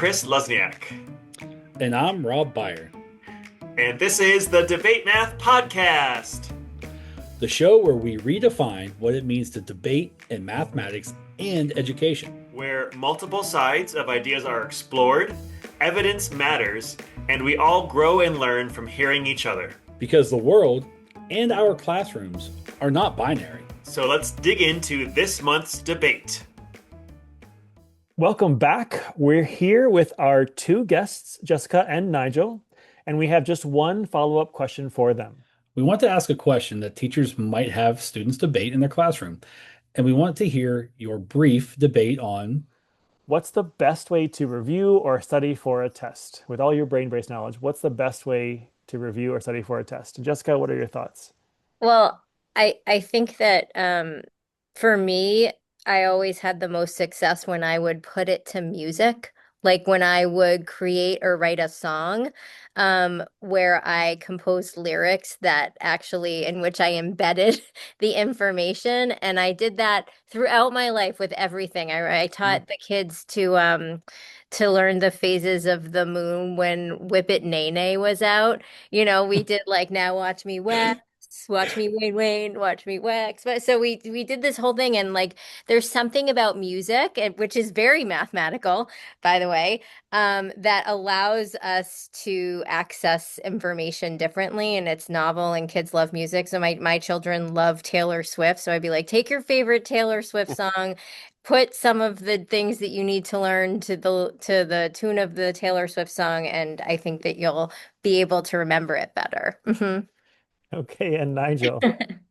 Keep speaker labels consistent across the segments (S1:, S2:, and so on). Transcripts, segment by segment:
S1: Chris Luzniak.
S2: And I'm Rob Byer.
S1: And this is the Debate Math Podcast,
S2: the show where we redefine what it means to debate in mathematics and education.
S1: Where multiple sides of ideas are explored, evidence matters, and we all grow and learn from hearing each other.
S2: Because the world and our classrooms are not binary.
S1: So let's dig into this month's debate.
S3: Welcome back. We're here with our two guests, Jessica and Nigel, and we have just one follow-up question for them.
S2: We want to ask a question that teachers might have students debate in their classroom, and we want to hear your brief debate on
S3: what's the best way to review or study for a test? With all your brain-based knowledge, what's the best way to review or study for a test? Jessica, what are your thoughts?
S4: Well, I think that for me, I always had the most success when I would put it to music, like when I would create or write a song where I composed lyrics that actually in which I embedded the information. And I did that throughout my life with everything. I taught the kids to learn the phases of the moon when Whip It Nay Nay was out. You know, we did like Now Watch Me Wax. Watch me Wayne, watch me wax. But so we did this whole thing, and like there's something about music, which is very mathematical, by the way, that allows us to access information differently, and it's novel, and kids love music. So my children love Taylor Swift, so I'd be like, take your favorite Taylor Swift song, put some of the things that you need to learn to the tune of the Taylor Swift song, and I think that you'll be able to remember it better. Mm-hmm.
S3: Okay, and Nigel.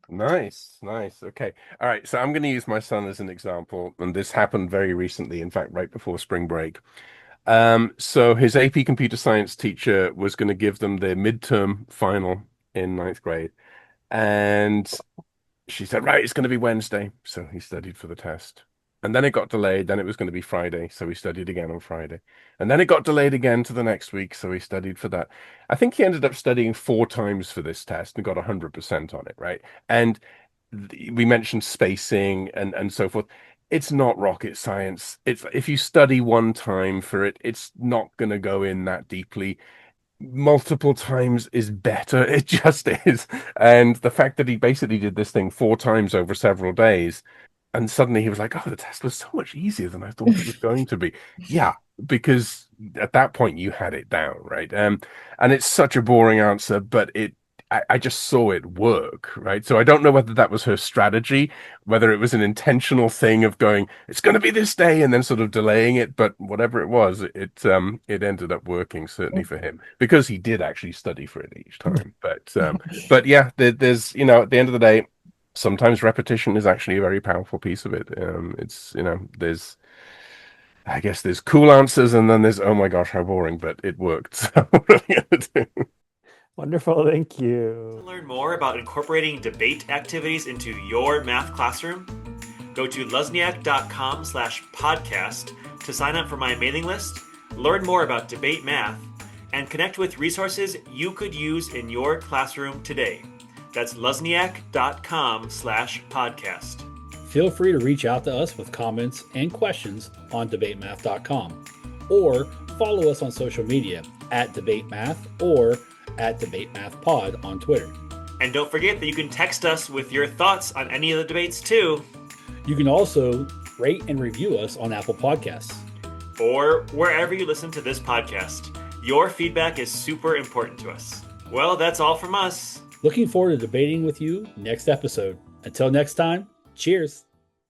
S5: Nice. Okay. All right. So I'm going to use my son as an example, and this happened very recently, in fact, right before spring break. So his AP computer science teacher was going to give them their midterm final in ninth grade. And she said, right, it's going to be Wednesday. So he studied for the test. And then it got delayed. Then it was going to be Friday. So he studied again on Friday. And then it got delayed again to the next week. So he studied for that. I think he ended up studying 4 times for this test and got 100% on it, right? And we mentioned spacing and so forth. It's not rocket science. It's if you study one time for it, it's not going to go in that deeply. Multiple times is better. It just is. And the fact that he basically did this thing 4 times over several days, and suddenly he was like, oh, the test was so much easier than I thought it was going to be. Yeah, because at that point you had it down, right? And it's such a boring answer, but I just saw it work, right? So I don't know whether that was her strategy, whether it was an intentional thing of going, it's going to be this day, and then sort of delaying it. But whatever it was, it ended up working, certainly for him, because he did actually study for it each time. But yeah, there's, at the end of the day, sometimes repetition is actually a very powerful piece of it. It's, I guess there's cool answers, and then there's, oh my gosh, how boring, but it worked. So what are we going to do?
S3: Wonderful, thank you.
S1: To learn more about incorporating debate activities into your math classroom, go to luzniak.com/podcast to sign up for my mailing list, learn more about debate math, and connect with resources you could use in your classroom today. That's luzniak.com/podcast.
S2: Feel free to reach out to us with comments and questions on debatemath.com, or follow us on social media at debatemath or at debatemathpod on Twitter.
S1: And don't forget that you can text us with your thoughts on any of the debates too.
S2: You can also rate and review us on Apple Podcasts,
S1: or wherever you listen to this podcast. Your feedback is super important to us. Well, that's all from us.
S2: Looking forward to debating with you next episode. Until next time, cheers.